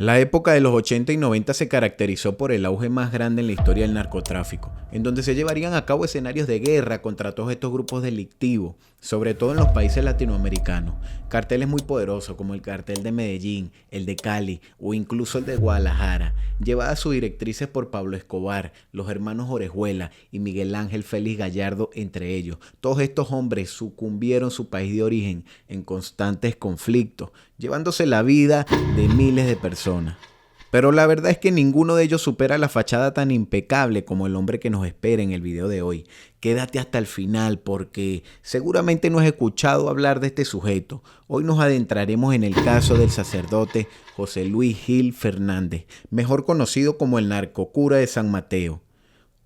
La época de los 80 y 90 se caracterizó por el auge más grande en la historia del narcotráfico, en donde se llevarían a cabo escenarios de guerra contra todos estos grupos delictivos, sobre todo en los países latinoamericanos. Carteles muy poderosos como el cartel de Medellín, el de Cali o incluso el de Guadalajara, llevadas sus directrices por Pablo Escobar, los hermanos Orejuela y Miguel Ángel Félix Gallardo entre ellos. Todos estos hombres sucumbieron su país de origen en constantes conflictos, llevándose la vida de miles de personas. Pero la verdad es que ninguno de ellos supera la fachada tan impecable como el hombre que nos espera en el video de hoy. Quédate hasta el final porque seguramente no has escuchado hablar de este sujeto. Hoy nos adentraremos en el caso del sacerdote José Luis Gil Fernández, mejor conocido como el narcocura de San Mateo.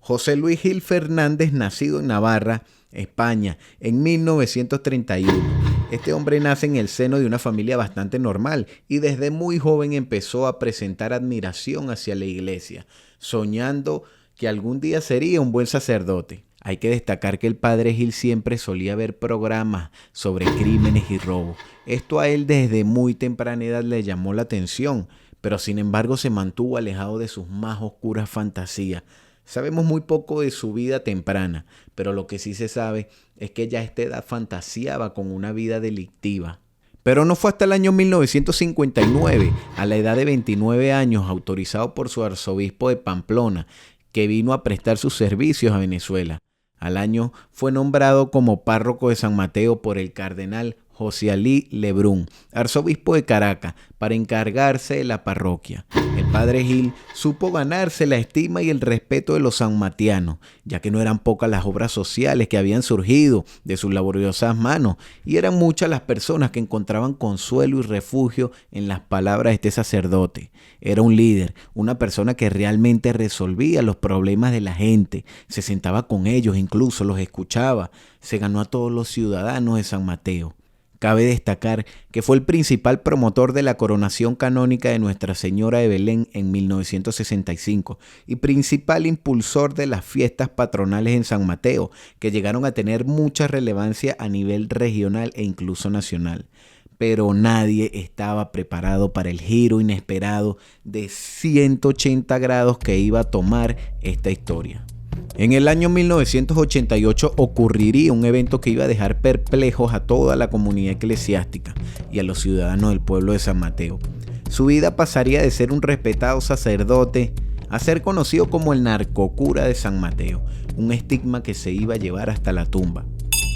José Luis Gil Fernández, nacido en Navarra, España, en 1931. Este hombre nace en el seno de una familia bastante normal y desde muy joven empezó a presentar admiración hacia la iglesia, soñando que algún día sería un buen sacerdote. Hay que destacar que el padre Gil siempre solía ver programas sobre crímenes y robos. Esto a él desde muy temprana edad le llamó la atención, pero sin embargo se mantuvo alejado de sus más oscuras fantasías. Sabemos muy poco de su vida temprana, pero lo que sí se sabe es que ya a esta edad fantaseaba con una vida delictiva. Pero no fue hasta el año 1959, a la edad de 29 años, autorizado por su arzobispo de Pamplona, que vino a prestar sus servicios a Venezuela. Al año fue nombrado como párroco de San Mateo por el cardenal José Alí Lebrun, arzobispo de Caracas, para encargarse de la parroquia. El padre Gil supo ganarse la estima y el respeto de los sanmatianos, ya que no eran pocas las obras sociales que habían surgido de sus laboriosas manos, y eran muchas las personas que encontraban consuelo y refugio en las palabras de este sacerdote. Era un líder, una persona que realmente resolvía los problemas de la gente, se sentaba con ellos, incluso los escuchaba, se ganó a todos los ciudadanos de San Mateo. Cabe destacar que fue el principal promotor de la coronación canónica de Nuestra Señora de Belén en 1965 y principal impulsor de las fiestas patronales en San Mateo, que llegaron a tener mucha relevancia a nivel regional e incluso nacional. Pero nadie estaba preparado para el giro inesperado de 180 grados que iba a tomar esta historia. En el año 1988 ocurriría un evento que iba a dejar perplejos a toda la comunidad eclesiástica y a los ciudadanos del pueblo de San Mateo. Su vida pasaría de ser un respetado sacerdote a ser conocido como el narcocura de San Mateo, un estigma que se iba a llevar hasta la tumba.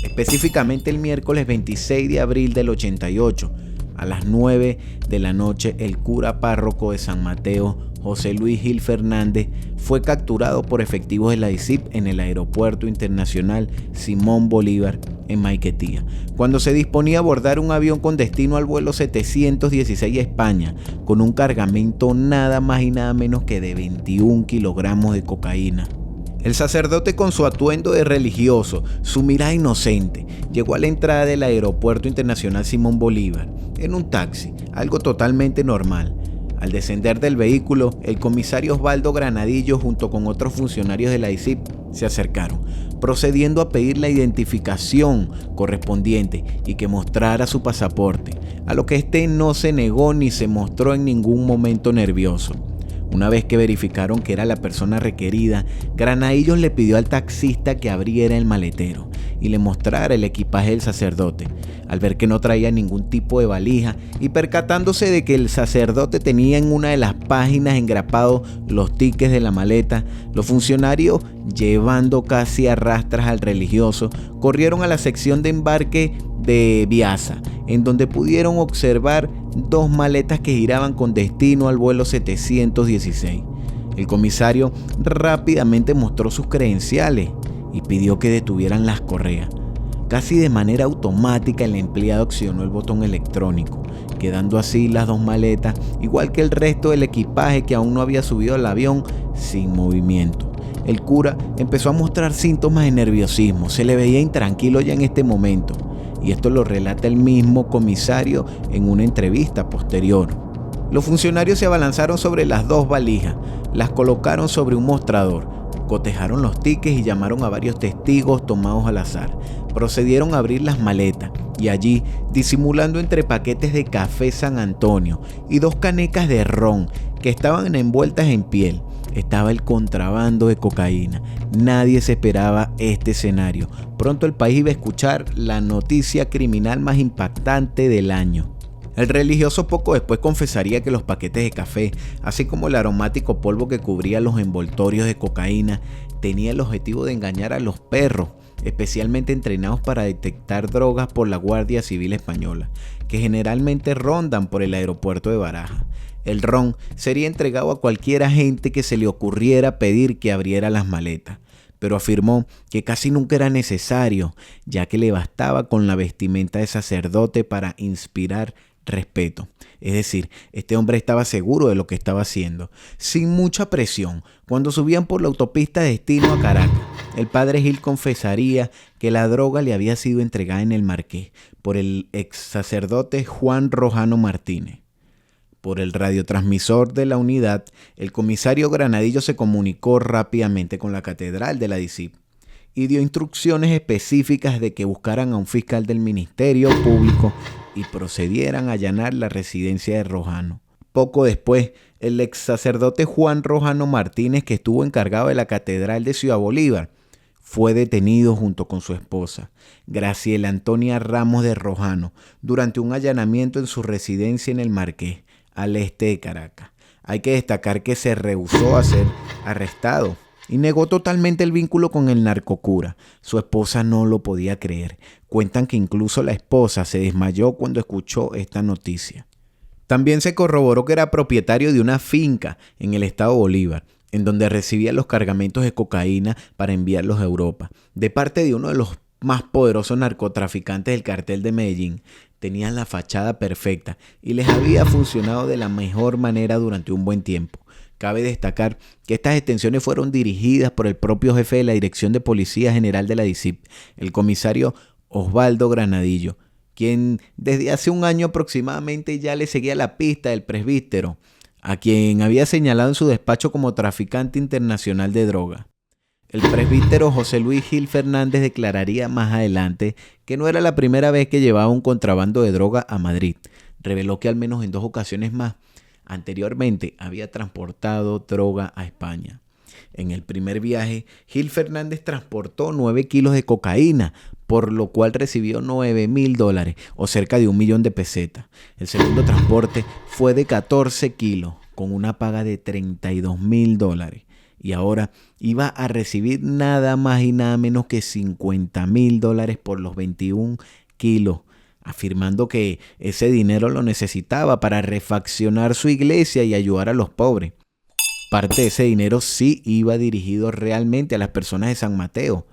Específicamente el miércoles 26 de abril del 88, a las 9 de la noche, el cura párroco de San Mateo, José Luis Gil Fernández, fue capturado por efectivos de la DICIP en el Aeropuerto Internacional Simón Bolívar en Maiquetía, cuando se disponía a abordar un avión con destino al vuelo 716 a España, con un cargamento nada más y nada menos que de 21 kilogramos de cocaína. El sacerdote, con su atuendo de religioso, su mirada inocente, llegó a la entrada del Aeropuerto Internacional Simón Bolívar en un taxi, algo totalmente normal. Al descender del vehículo, el comisario Osvaldo Granadillo junto con otros funcionarios de la DICIP se acercaron, procediendo a pedir la identificación correspondiente y que mostrara su pasaporte, a lo que este no se negó ni se mostró en ningún momento nervioso. Una vez que verificaron que era la persona requerida, Granadillos le pidió al taxista que abriera el maletero y le mostrara el equipaje del sacerdote. Al ver que no traía ningún tipo de valija y percatándose de que el sacerdote tenía en una de las páginas engrapados los tickets de la maleta, los funcionarios, llevando casi a rastras al religioso, corrieron a la sección de embarque de Viasa, en donde pudieron observar dos maletas que giraban con destino al vuelo 716. El comisario rápidamente mostró sus credenciales y pidió que detuvieran las correas. Casi de manera automática el empleado accionó el botón electrónico, quedando así las dos maletas, igual que el resto del equipaje que aún no había subido al avión, sin movimiento. El cura empezó a mostrar síntomas de nerviosismo, se le veía intranquilo ya en este momento, y esto lo relata el mismo comisario en una entrevista posterior. Los funcionarios se abalanzaron sobre las dos valijas, las colocaron sobre un mostrador, cotejaron los tickets y llamaron a varios testigos tomados al azar. Procedieron a abrir las maletas Y allí, disimulando entre paquetes de café San Antonio y 2 canecas de ron que estaban envueltas en piel, estaba el contrabando de cocaína. Nadie se esperaba este escenario. Pronto el país iba a escuchar la noticia criminal más impactante del año. El religioso poco después confesaría que los paquetes de café, así como el aromático polvo que cubría los envoltorios de cocaína, tenía el objetivo de engañar a los perros, especialmente entrenados para detectar drogas por la Guardia Civil Española, que generalmente rondan por el aeropuerto de Barajas. El ron sería entregado a cualquier agente que se le ocurriera pedir que abriera las maletas, pero afirmó que casi nunca era necesario, ya que le bastaba con la vestimenta de sacerdote para inspirar respeto. Es decir, este hombre estaba seguro de lo que estaba haciendo, sin mucha presión. Cuando subían por la autopista destino a Caracas, el padre Gil confesaría que la droga le había sido entregada en el Marqués por el ex sacerdote Juan Rojano Martínez. Por el radiotransmisor de la unidad, el comisario Granadillo se comunicó rápidamente con la catedral de la DICIP y dio instrucciones específicas de que buscaran a un fiscal del Ministerio Público y procedieran a allanar la residencia de Rojano. Poco después, el ex sacerdote Juan Rojano Martínez, que estuvo encargado de la catedral de Ciudad Bolívar, fue detenido junto con su esposa, Graciela Antonia Ramos de Rojano, durante un allanamiento en su residencia en el Marqués, al este de Caracas. Hay que destacar que se rehusó a ser arrestado y negó totalmente el vínculo con el narcocura. Su esposa no lo podía creer. Cuentan que incluso la esposa se desmayó cuando escuchó esta noticia. También se corroboró que era propietario de una finca en el estado Bolívar, en donde recibía los cargamentos de cocaína para enviarlos a Europa, de parte de uno de los más poderosos narcotraficantes del cartel de Medellín. Tenían la fachada perfecta y les había funcionado de la mejor manera durante un buen tiempo. Cabe destacar que estas detenciones fueron dirigidas por el propio jefe de la Dirección de Policía General de la DICIP, el comisario Osvaldo Granadillo, quien desde hace un año aproximadamente ya le seguía la pista del presbítero, a quien había señalado en su despacho como traficante internacional de droga. El presbítero José Luis Gil Fernández declararía más adelante que no era la primera vez que llevaba un contrabando de droga a Madrid. Reveló que al menos en 2 ocasiones más anteriormente había transportado droga a España. En el primer viaje, Gil Fernández transportó 9 kilos de cocaína, por lo cual recibió $9,000 o cerca de 1 millón de pesetas. El segundo transporte fue de 14 kilos con una paga de $32,000 y ahora iba a recibir nada más y nada menos que $50,000 por los 21 kilos, afirmando que ese dinero lo necesitaba para refaccionar su iglesia y ayudar a los pobres. Parte de ese dinero sí iba dirigido realmente a las personas de San Mateo,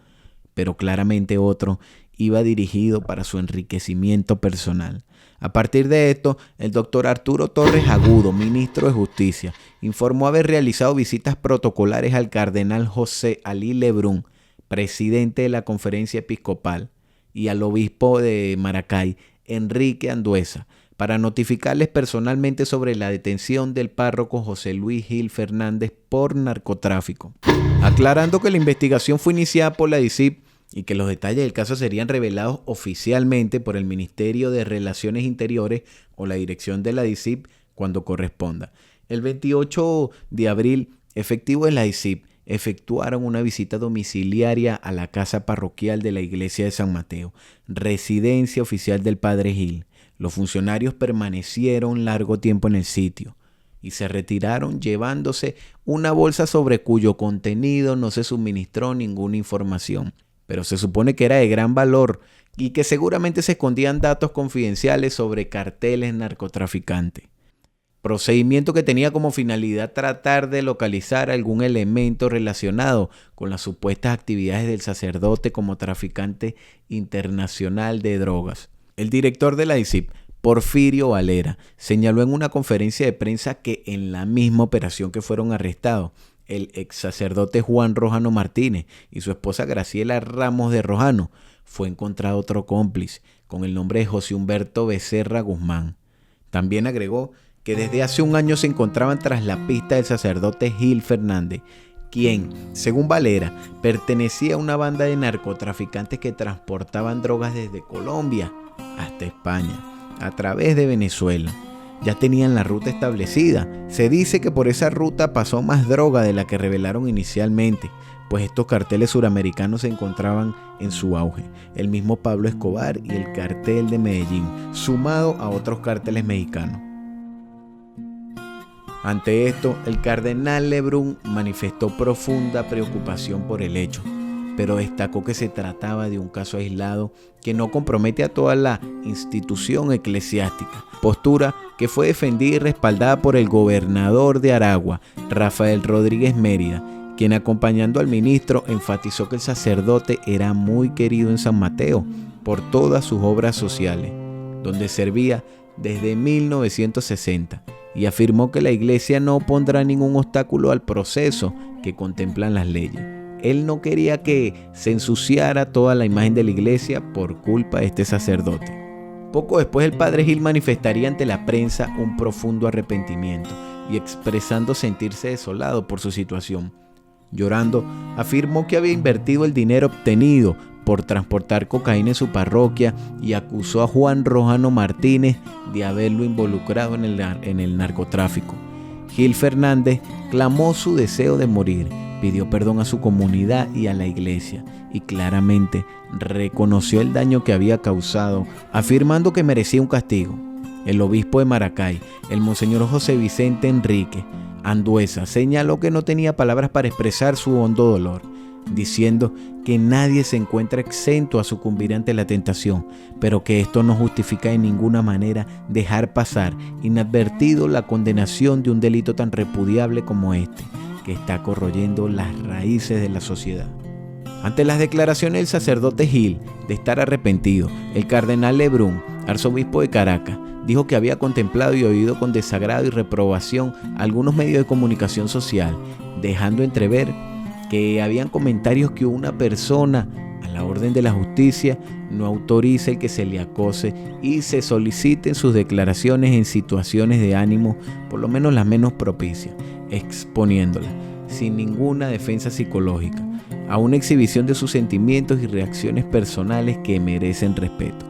pero claramente otro iba dirigido para su enriquecimiento personal. A partir de esto, el doctor Arturo Torres Agudo, ministro de Justicia, informó haber realizado visitas protocolares al cardenal José Alí Lebrún, presidente de la Conferencia Episcopal, y al obispo de Maracay, Enrique Andueza, para notificarles personalmente sobre la detención del párroco José Luis Gil Fernández por narcotráfico, aclarando que la investigación fue iniciada por la DICIP y que los detalles del caso serían revelados oficialmente por el Ministerio de Relaciones Interiores o la dirección de la DICIP cuando corresponda. El 28 de abril, efectivos de la DICIP efectuaron una visita domiciliaria a la casa parroquial de la iglesia de San Mateo, residencia oficial del padre Gil. Los funcionarios permanecieron largo tiempo en el sitio y se retiraron llevándose una bolsa sobre cuyo contenido no se suministró ninguna información, pero se supone que era de gran valor y que seguramente se escondían datos confidenciales sobre carteles narcotraficantes. Procedimiento que tenía como finalidad tratar de localizar algún elemento relacionado con las supuestas actividades del sacerdote como traficante internacional de drogas. El director de la DICIP, Porfirio Valera, señaló en una conferencia de prensa que en la misma operación que fueron arrestados el ex sacerdote Juan Rojano Martínez y su esposa Graciela Ramos de Rojano, fue encontrado otro cómplice con el nombre de José Humberto Becerra Guzmán. También agregó que desde hace un año se encontraban tras la pista del sacerdote Gil Fernández quien, según Valera, pertenecía a una banda de narcotraficantes que transportaban drogas desde Colombia hasta España, a través de Venezuela. Ya tenían la ruta establecida. Se dice que por esa ruta pasó más droga de la que revelaron inicialmente, pues estos carteles suramericanos se encontraban en su auge. El mismo Pablo Escobar y el cartel de Medellín, sumado a otros carteles mexicanos. Ante esto, el cardenal Lebrun manifestó profunda preocupación por el hecho, pero destacó que se trataba de un caso aislado que no compromete a toda la institución eclesiástica, postura que fue defendida y respaldada por el gobernador de Aragua, Rafael Rodríguez Mérida, quien, acompañando al ministro, enfatizó que el sacerdote era muy querido en San Mateo por todas sus obras sociales, donde servía desde 1960, y afirmó que la iglesia no pondrá ningún obstáculo al proceso que contemplan las leyes. Él no quería que se ensuciara toda la imagen de la iglesia por culpa de este sacerdote. Poco después, el padre Gil manifestaría ante la prensa un profundo arrepentimiento y, expresando sentirse desolado por su situación, llorando, afirmó que había invertido el dinero obtenido por transportar cocaína en su parroquia y acusó a Juan Rojano Martínez de haberlo involucrado en el narcotráfico. Gil Fernández clamó su deseo de morir, pidió perdón a su comunidad y a la iglesia, y claramente reconoció el daño que había causado, afirmando que merecía un castigo. El obispo de Maracay, el monseñor José Vicente Enrique Andueza, señaló que no tenía palabras para expresar su hondo dolor, diciendo que nadie se encuentra exento a sucumbir ante la tentación, pero que esto no justifica de ninguna manera dejar pasar inadvertido la condenación de un delito tan repudiable como este, que está corroyendo las raíces de la sociedad. Ante las declaraciones del sacerdote Gil de estar arrepentido, el cardenal Lebrun, arzobispo de Caracas, dijo que había contemplado y oído con desagrado y reprobación algunos medios de comunicación social, dejando entrever que habían comentarios que una persona a la orden de la justicia no autoriza el que se le acose y se soliciten sus declaraciones en situaciones de ánimo, por lo menos las menos propicias, exponiéndolas sin ninguna defensa psicológica a una exhibición de sus sentimientos y reacciones personales que merecen respeto.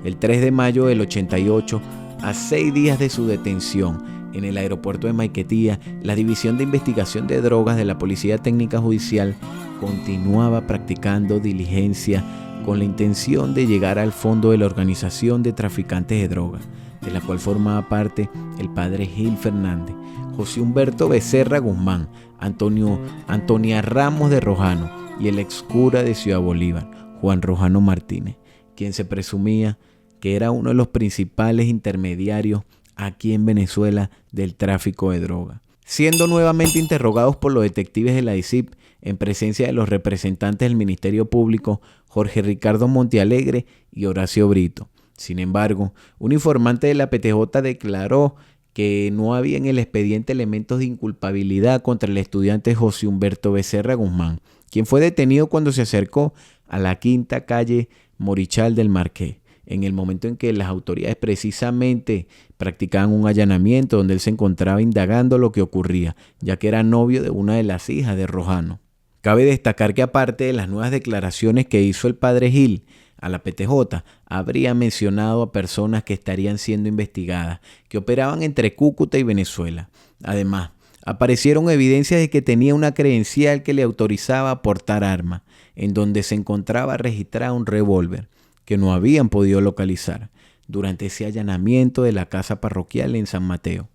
El 3 de mayo del 88, a 6 días de su detención, en el aeropuerto de Maiquetía, la División de Investigación de Drogas de la Policía Técnica Judicial continuaba practicando diligencia con la intención de llegar al fondo de la organización de traficantes de drogas, de la cual formaba parte el padre Gil Fernández, José Humberto Becerra Guzmán, Antonia Ramos de Rojano y el excura de Ciudad Bolívar, Juan Rojano Martínez, quien se presumía que era uno de los principales intermediarios aquí en Venezuela del tráfico de droga. Siendo nuevamente interrogados por los detectives de la DICIP en presencia de los representantes del Ministerio Público, Jorge Ricardo Montealegre y Horacio Brito. Sin embargo, un informante de la PTJ declaró que no había en el expediente elementos de inculpabilidad contra el estudiante José Humberto Becerra Guzmán, quien fue detenido cuando se acercó a la quinta calle Morichal del Marqués, en el momento en que las autoridades precisamente practicaban un allanamiento donde él se encontraba indagando lo que ocurría, ya que era novio de una de las hijas de Rojano. Cabe destacar que, aparte de las nuevas declaraciones que hizo el padre Gil a la PTJ, habría mencionado a personas que estarían siendo investigadas, que operaban entre Cúcuta y Venezuela. Además, aparecieron evidencias de que tenía una credencial que le autorizaba a portar armas, en donde se encontraba registrado un revólver, que no habían podido localizar durante ese allanamiento de la casa parroquial en San Mateo.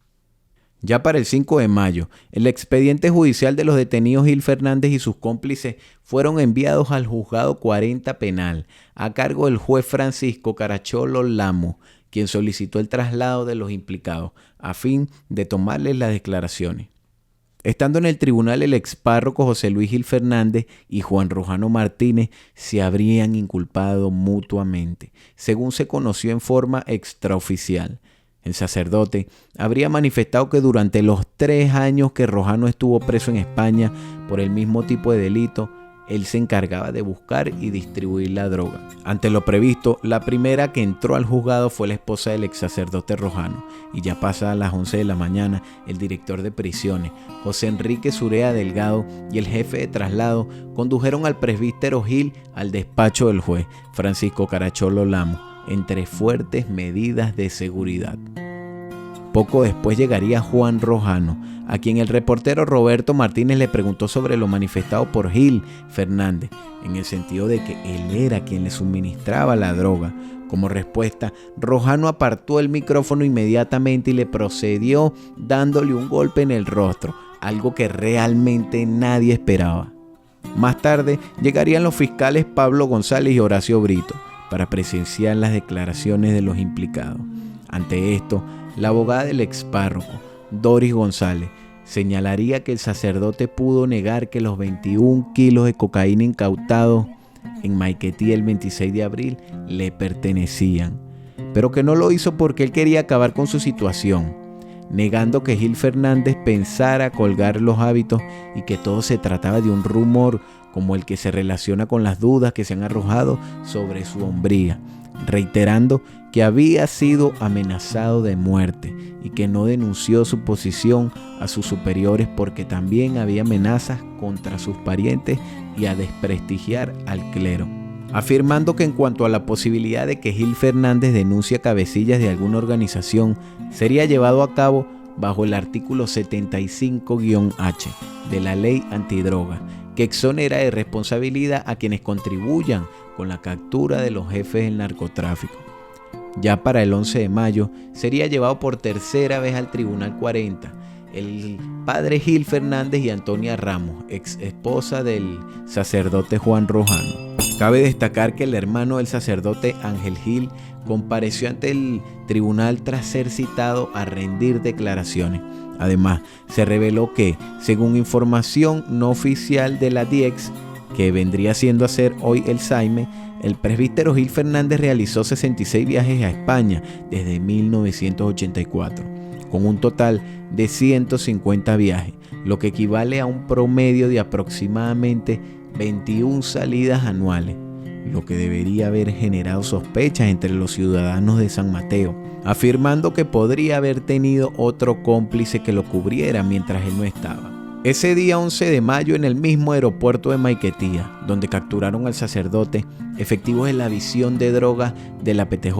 Ya para el 5 de mayo, el expediente judicial de los detenidos Gil Fernández y sus cómplices fueron enviados al juzgado 40 penal a cargo del juez Francisco Caracholo Lamo, quien solicitó el traslado de los implicados a fin de tomarles las declaraciones. Estando en el tribunal, el expárroco José Luis Gil Fernández y Juan Rojano Martínez se habrían inculpado mutuamente, según se conoció en forma extraoficial. El sacerdote habría manifestado que durante los 3 años que Rojano estuvo preso en España por el mismo tipo de delito, él se encargaba de buscar y distribuir la droga. Ante lo previsto, la primera que entró al juzgado fue la esposa del ex sacerdote Rojano, y ya pasadas las 11 de la mañana, el director de prisiones, José Enrique Surea Delgado, y el jefe de traslado condujeron al presbítero Gil al despacho del juez, Francisco Caracciolo Lamos, entre fuertes medidas de seguridad. Poco después llegaría Juan Rojano, a quien el reportero Roberto Martínez le preguntó sobre lo manifestado por Gil Fernández, en el sentido de que él era quien le suministraba la droga. Como respuesta, Rojano apartó el micrófono inmediatamente y le procedió dándole un golpe en el rostro, algo que realmente nadie esperaba. Más tarde llegarían los fiscales Pablo González y Horacio Brito para presenciar las declaraciones de los implicados. Ante esto, la abogada del ex párroco, Doris González, señalaría que el sacerdote pudo negar que los 21 kilos de cocaína incautados en Maiquetía el 26 de abril le pertenecían, pero que no lo hizo porque él quería acabar con su situación, negando que Gil Fernández pensara colgar los hábitos y que todo se trataba de un rumor como el que se relaciona con las dudas que se han arrojado sobre su hombría, reiterando que había sido amenazado de muerte y que no denunció su posición a sus superiores porque también había amenazas contra sus parientes y a desprestigiar al clero, afirmando que en cuanto a la posibilidad de que Gil Fernández denuncie a cabecillas de alguna organización, sería llevado a cabo bajo el artículo 75-H de la Ley Antidroga, que exonera de responsabilidad a quienes contribuyan con la captura de los jefes del narcotráfico. Ya para el 11 de mayo sería llevado por tercera vez al Tribunal 40 el padre Gil Fernández y Antonia Ramos, ex esposa del sacerdote Juan Rojano. Cabe destacar que el hermano del sacerdote Ángel Gil compareció ante el tribunal tras ser citado a rendir declaraciones. Además, se reveló que, según información no oficial de la DIEX, que vendría siendo a ser hoy el SAIME, el presbítero Gil Fernández realizó 66 viajes a España desde 1984, con un total de 150 viajes, lo que equivale a un promedio de aproximadamente 21 salidas anuales, lo que debería haber generado sospechas entre los ciudadanos de San Mateo, afirmando que podría haber tenido otro cómplice que lo cubriera mientras él no estaba. Ese día 11 de mayo, en el mismo aeropuerto de Maiquetía, donde capturaron al sacerdote, efectivos de la Visión de Drogas de la PTJ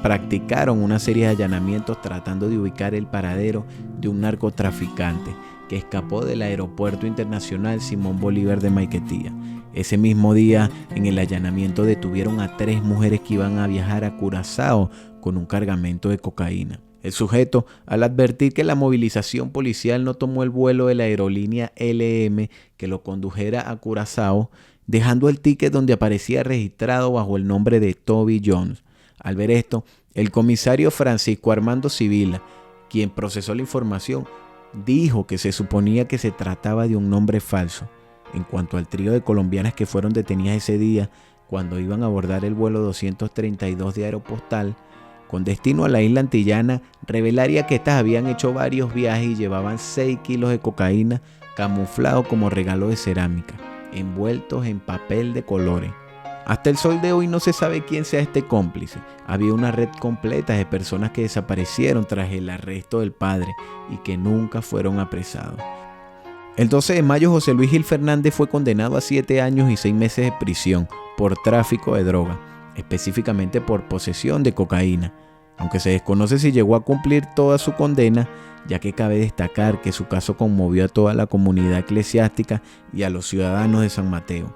practicaron una serie de allanamientos tratando de ubicar el paradero de un narcotraficante que escapó del Aeropuerto Internacional Simón Bolívar de Maiquetía. Ese mismo día, en el allanamiento detuvieron a 3 mujeres que iban a viajar a Curazao con un cargamento de cocaína. El sujeto, al advertir que la movilización policial no tomó el vuelo de la aerolínea LM que lo condujera a Curazao, dejando el ticket donde aparecía registrado bajo el nombre de Toby Jones. Al ver esto, el comisario Francisco Armando Sibila, quien procesó la información, dijo que se suponía que se trataba de un nombre falso. En cuanto al trío de colombianas que fueron detenidas ese día cuando iban a abordar el vuelo 232 de Aeropostal, con destino a la isla antillana, revelaría que estas habían hecho varios viajes y llevaban 6 kilos de cocaína camuflado como regalo de cerámica, envueltos en papel de colores. Hasta el sol de hoy no se sabe quién sea este cómplice. Había una red completa de personas que desaparecieron tras el arresto del padre y que nunca fueron apresados. El 12 de mayo, José Luis Gil Fernández fue condenado a 7 años y 6 meses de prisión por tráfico de droga, específicamente por posesión de cocaína, aunque se desconoce si llegó a cumplir toda su condena, ya que cabe destacar que su caso conmovió a toda la comunidad eclesiástica y a los ciudadanos de San Mateo,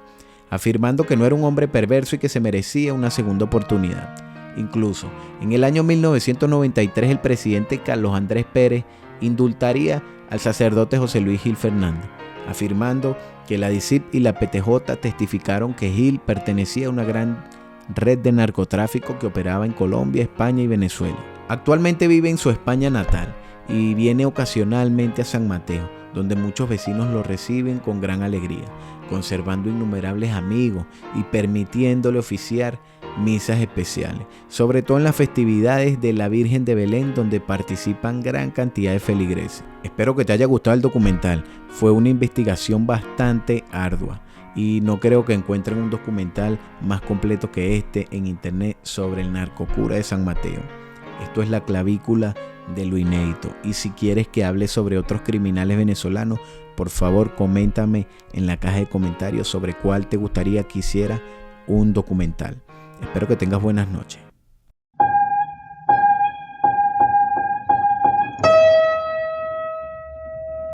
afirmando que no era un hombre perverso y que se merecía una segunda oportunidad. Incluso, en el año 1993, el presidente Carlos Andrés Pérez indultaría al sacerdote José Luis Gil Fernández, afirmando que la DICIP y la PTJ testificaron que Gil pertenecía a una gran red de narcotráfico que operaba en Colombia, España y Venezuela. Actualmente vive en su España natal y viene ocasionalmente a San Mateo, donde muchos vecinos lo reciben con gran alegría, conservando innumerables amigos y permitiéndole oficiar misas especiales, sobre todo en las festividades de la Virgen de Belén, donde participan gran cantidad de feligreses. Espero que te haya gustado el documental. Fue una investigación bastante ardua. Y no creo que encuentren un documental más completo que este en internet sobre el narcocura de San Mateo. Esto es la clavícula de lo inédito. Y si quieres que hable sobre otros criminales venezolanos, por favor coméntame en la caja de comentarios sobre cuál te gustaría que hiciera un documental. Espero que tengas buenas noches.